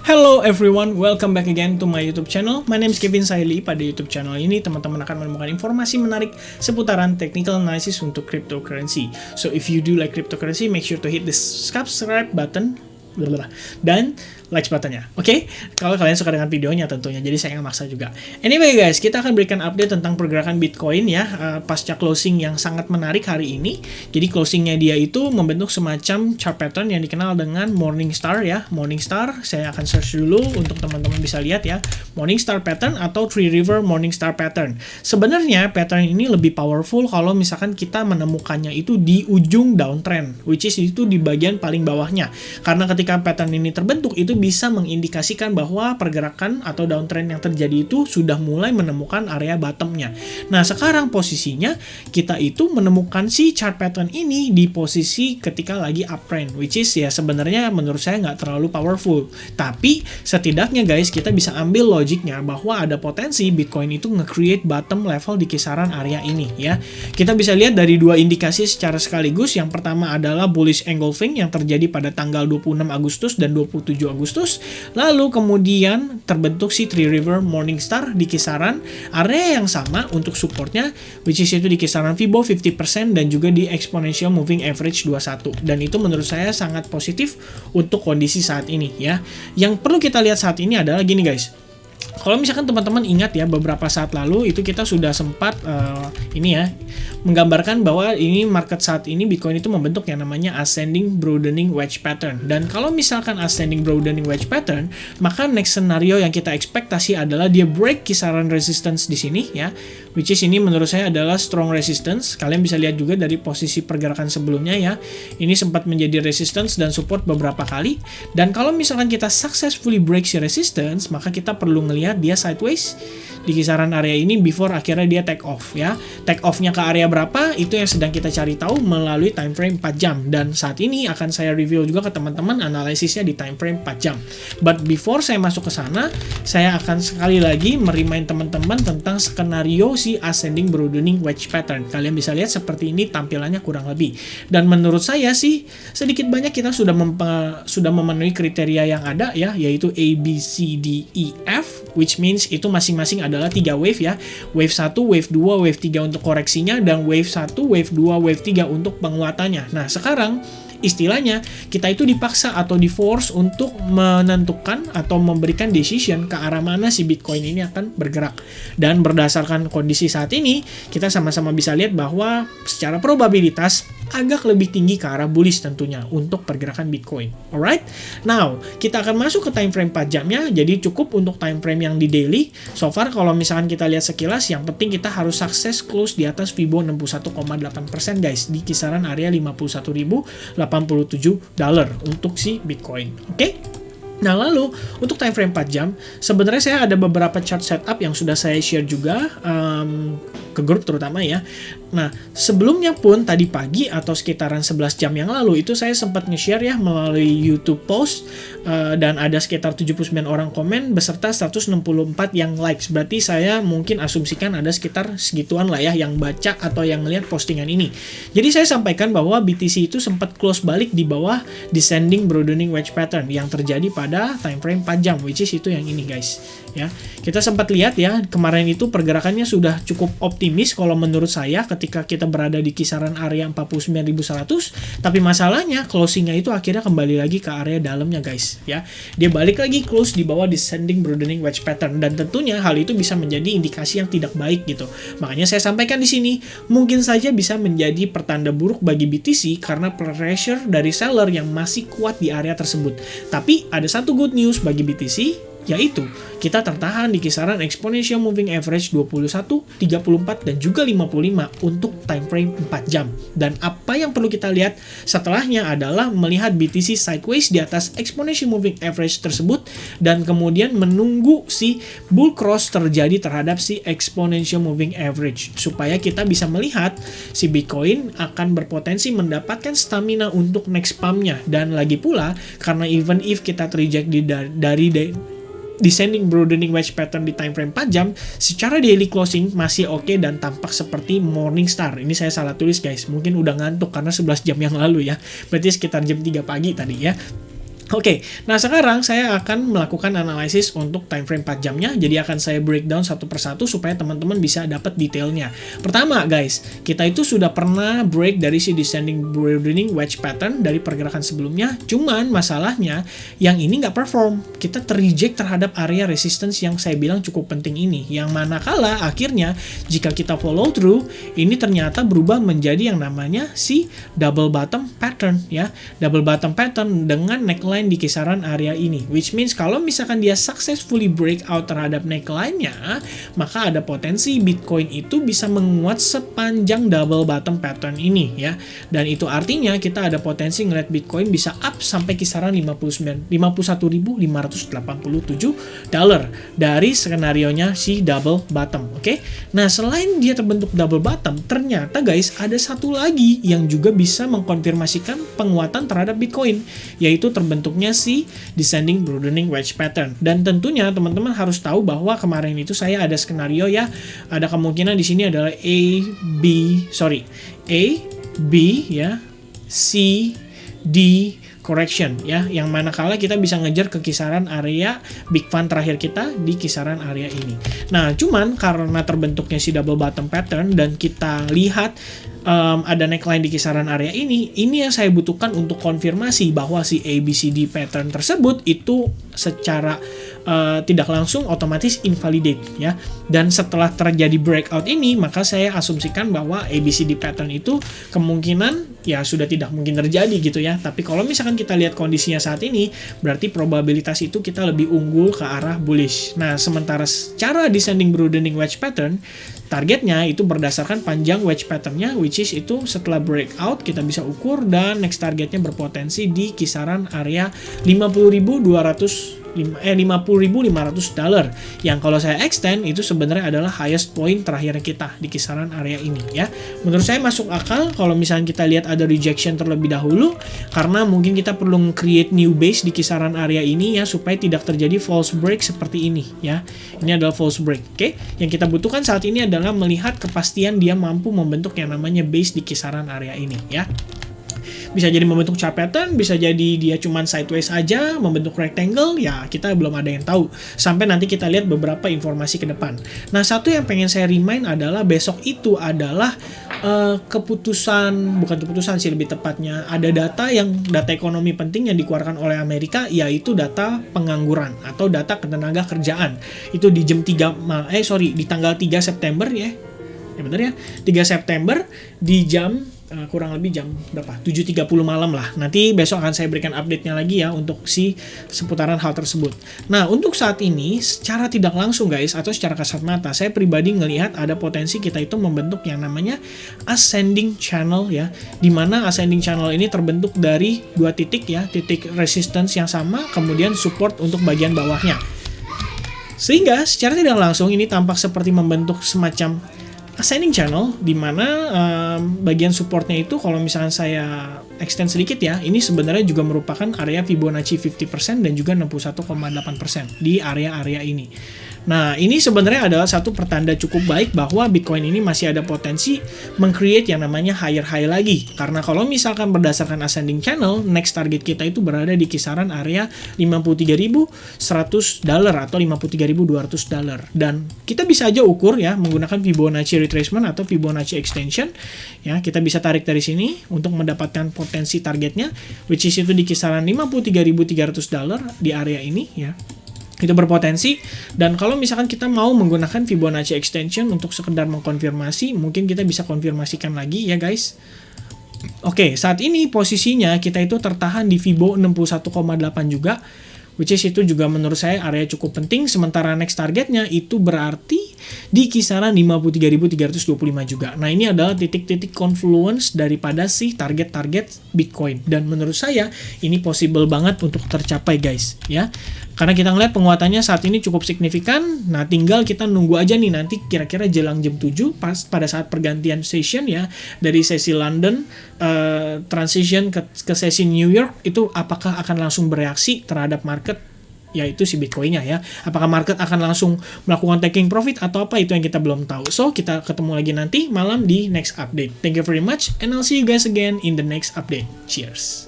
Hello everyone, welcome back again to my YouTube channel. My name is Kevin Saili. Pada YouTube channel ini, teman-teman akan menemukan informasi menarik seputaran technical analysis untuk cryptocurrency. So if you do like cryptocurrency, make sure to hit the subscribe button dan like buttonnya, oke? Kalau kalian suka dengan videonya tentunya, jadi saya nggak maksa juga. Anyway guys, kita akan berikan update tentang pergerakan Bitcoin ya, pasca closing yang sangat menarik hari ini. Jadi closingnya dia itu membentuk semacam chart pattern yang dikenal dengan Morningstar ya. Morningstar, saya akan search dulu untuk teman-teman bisa lihat ya. Morningstar pattern atau Three River Morningstar pattern. Sebenarnya pattern ini lebih powerful kalau misalkan kita menemukannya itu di ujung downtrend, which is itu di bagian paling bawahnya. Karena ketika pattern ini terbentuk, itu bisa mengindikasikan bahwa pergerakan atau downtrend yang terjadi itu sudah mulai menemukan area bottomnya. Nah, sekarang posisinya kita itu menemukan si chart pattern ini di posisi ketika lagi uptrend, which is ya sebenarnya menurut saya nggak terlalu powerful. Tapi setidaknya guys, kita bisa ambil logiknya bahwa ada potensi Bitcoin itu nge-create bottom level di kisaran area ini ya. Kita bisa lihat dari dua indikasi secara sekaligus. Yang pertama adalah bullish engulfing yang terjadi pada tanggal 26 Agustus dan 27 Agustus. Lalu kemudian terbentuk si Three River Morningstar di kisaran area yang sama untuk supportnya, which is itu di kisaran Fibo 50% dan juga di Exponential Moving Average 21. Dan itu menurut saya sangat positif untuk kondisi saat ini ya. Yang perlu kita lihat saat ini adalah gini guys. Kalau misalkan teman-teman ingat ya, beberapa saat lalu itu kita sudah sempat ini ya, menggambarkan bahwa ini market saat ini Bitcoin itu membentuk yang namanya ascending broadening wedge pattern. Dan kalau misalkan ascending broadening wedge pattern, maka next scenario yang kita ekspektasi adalah dia break kisaran resistance di sini ya, which is ini menurut saya adalah strong resistance. Kalian bisa lihat juga dari posisi pergerakan sebelumnya ya, ini sempat menjadi resistance dan support beberapa kali. Dan kalau misalkan kita successfully break si resistance, maka kita perlu ngelihat dia sideways di kisaran area ini before akhirnya dia take off ya. Take off-nya ke area berapa itu yang sedang kita cari tahu melalui time frame 4 jam. Dan saat ini akan saya review juga ke teman-teman analisisnya di time frame 4 jam. But before saya masuk ke sana, saya akan sekali lagi merimain teman-teman tentang skenario si ascending broadening wedge pattern. Kalian bisa lihat seperti ini tampilannya kurang lebih. Dan menurut saya sih sedikit banyak kita sudah memenuhi kriteria yang ada ya, yaitu A, B, C, D, E, F, which means itu masing-masing adalah 3 wave ya. Wave 1, wave 2, wave 3 untuk koreksinya, dan wave 1, wave 2, wave 3 untuk penguatannya. Nah, sekarang istilahnya kita itu dipaksa atau di-force untuk menentukan atau memberikan decision ke arah mana si Bitcoin ini akan bergerak. Dan berdasarkan kondisi saat ini, kita sama-sama bisa lihat bahwa secara probabilitas agak lebih tinggi ke arah bullish tentunya untuk pergerakan Bitcoin. Alright? Now, kita akan masuk ke time frame 4 jamnya. Jadi cukup untuk time frame yang di daily. So far kalau misalkan kita lihat sekilas, yang penting kita harus sukses close di atas Fibo 61,8% guys, di kisaran area 51.087 dolar untuk si Bitcoin. Oke? Nah, lalu untuk time frame 4 jam, sebenarnya saya ada beberapa chart setup yang sudah saya share juga ke grup terutama ya. Nah, sebelumnya pun tadi pagi atau sekitaran 11 jam yang lalu itu saya sempat nge-share ya melalui YouTube post dan ada sekitar 79 orang komen beserta 164 yang likes. Berarti saya mungkin asumsikan ada sekitar segituan lah ya yang baca atau yang ngelihat postingan ini. Jadi saya sampaikan bahwa BTC itu sempat close balik di bawah descending broadening wedge pattern yang terjadi pada time frame 4 jam, which is itu yang ini guys ya. Kita sempat lihat ya, kemarin itu pergerakannya sudah cukup optimis kalau menurut saya ketika kita berada di kisaran area 49.100, tapi masalahnya closingnya itu akhirnya kembali lagi ke area dalamnya guys ya. Dia balik lagi close di bawah descending broadening wedge pattern, dan tentunya hal itu bisa menjadi indikasi yang tidak baik gitu. Makanya saya sampaikan di sini, mungkin saja bisa menjadi pertanda buruk bagi BTC karena pressure dari seller yang masih kuat di area tersebut. Tapi ada satu good news bagi BTC, yaitu kita tertahan di kisaran Exponential Moving Average 21, 34, dan juga 55 untuk time frame 4 jam. Dan apa yang perlu kita lihat setelahnya adalah melihat BTC sideways di atas Exponential Moving Average tersebut dan kemudian menunggu si bull cross terjadi terhadap si Exponential Moving Average supaya kita bisa melihat si Bitcoin akan berpotensi mendapatkan stamina untuk next pump-nya. Dan lagi pula karena even if kita terreject dari descending broadening wedge pattern di time frame 4 jam, secara daily closing masih oke dan tampak seperti Morningstar. Ini saya salah tulis guys, mungkin udah ngantuk karena 11 jam yang lalu ya, berarti sekitar jam 3 pagi tadi ya. Oke, nah sekarang saya akan melakukan analisis untuk time frame 4 jamnya. Jadi akan saya breakdown satu persatu supaya teman-teman bisa dapat detailnya. Pertama guys, kita itu sudah pernah break dari si descending broadening wedge pattern dari pergerakan sebelumnya. Cuman masalahnya yang ini nggak perform. Kita terreject terhadap area resistance yang saya bilang cukup penting ini. Yang manakala akhirnya jika kita follow through, ini ternyata berubah menjadi yang namanya si double bottom pattern ya. Double bottom pattern dengan neckline di kisaran area ini, which means kalau misalkan dia successfully breakout terhadap neckline-nya, maka ada potensi Bitcoin itu bisa menguat sepanjang double bottom pattern ini ya. Dan itu artinya kita ada potensi ngeliat Bitcoin bisa up sampai kisaran 51.587 dolar dari skenario-nya si double bottom. Oke. Nah, selain dia terbentuk double bottom, ternyata guys ada satu lagi yang juga bisa mengkonfirmasikan penguatan terhadap Bitcoin, yaitu terbentuknya si descending broadening wedge pattern. Dan tentunya teman-teman harus tahu bahwa kemarin itu saya ada skenario ya, ada kemungkinan di sini adalah A, B ya, C, D correction ya, yang manakala kita bisa ngejar ke kisaran area big fund terakhir kita di kisaran area ini. Nah, cuman karena terbentuknya si double bottom pattern dan kita lihat ada neckline di kisaran area ini yang saya butuhkan untuk konfirmasi bahwa si ABCD pattern tersebut itu secara tidak langsung otomatis invalidate ya. Dan setelah terjadi breakout ini, maka saya asumsikan bahwa ABCD pattern itu kemungkinan ya sudah tidak mungkin terjadi gitu ya. Tapi kalau misalkan kita lihat kondisinya saat ini, berarti probabilitas itu kita lebih unggul ke arah bullish. Nah, sementara secara descending broadening wedge pattern, targetnya itu berdasarkan panjang wedge patternnya, which is itu setelah breakout kita bisa ukur, dan next targetnya berpotensi di kisaran area 50.500 dolar, yang kalau saya extend itu sebenarnya adalah highest point terakhir kita di kisaran area ini ya. Menurut saya masuk akal kalau misalnya kita lihat ada rejection terlebih dahulu, karena mungkin kita perlu create new base di kisaran area ini ya, supaya tidak terjadi false break seperti ini ya. Ini adalah false break. Oke, yang kita butuhkan saat ini adalah melihat kepastian dia mampu membentuk yang namanya base di kisaran area ini ya. Bisa jadi membentuk chart pattern, bisa jadi dia cuman sideways aja, membentuk rectangle, ya kita belum ada yang tahu. Sampai nanti kita lihat beberapa informasi ke depan. Nah, satu yang pengen saya remind adalah besok itu adalah bukan keputusan sih lebih tepatnya, ada data ekonomi penting yang dikeluarkan oleh Amerika, yaitu data pengangguran atau data ketenaga kerjaan. Itu di di tanggal 3 September ya. Ya benar ya, 3 September di jam kurang lebih jam berapa? 7.30 malam lah. Nanti besok akan saya berikan update-nya lagi ya untuk si seputaran hal tersebut. Nah, untuk saat ini secara tidak langsung guys, atau secara kasat mata, saya pribadi ngelihat ada potensi kita itu membentuk yang namanya ascending channel ya. Dimana ascending channel ini terbentuk dari dua titik ya, titik resistance yang sama, kemudian support untuk bagian bawahnya. Sehingga secara tidak langsung ini tampak seperti membentuk semacam ascending channel, di mana bagian supportnya itu kalau misalnya saya extend sedikit ya, ini sebenarnya juga merupakan area Fibonacci 50% dan juga 61,8% di area-area ini. Nah, ini sebenarnya adalah satu pertanda cukup baik bahwa Bitcoin ini masih ada potensi meng-create yang namanya higher high lagi. Karena kalau misalkan berdasarkan ascending channel, next target kita itu berada di kisaran area 53.100 dolar atau 53.200 dolar. Dan kita bisa aja ukur ya menggunakan Fibonacci retracement atau Fibonacci extension. Ya, kita bisa tarik dari sini untuk mendapatkan potensi targetnya, which is itu di kisaran 53.300 dolar di area ini ya. Itu berpotensi, dan kalau misalkan kita mau menggunakan Fibonacci extension untuk sekedar mengkonfirmasi, mungkin kita bisa konfirmasikan lagi ya guys. Oke, saat ini posisinya kita itu tertahan di Fibo 61,8 juga, which is itu juga menurut saya area cukup penting. Sementara next targetnya itu berarti di kisaran 53.325 juga. Nah, ini adalah titik-titik confluence daripada si target-target Bitcoin, dan menurut saya ini possible banget untuk tercapai guys ya. Karena kita ngeliat penguatannya saat ini cukup signifikan. Nah, tinggal kita nunggu aja nih nanti kira-kira jelang jam 7 pada saat pergantian session ya, dari sesi London transition ke sesi New York, itu apakah akan langsung bereaksi terhadap market, yaitu si Bitcoin-nya ya. Apakah market akan langsung melakukan taking profit atau apa, itu yang kita belum tahu. So, kita ketemu lagi nanti malam di next update. Thank you very much and I'll see you guys again in the next update. Cheers.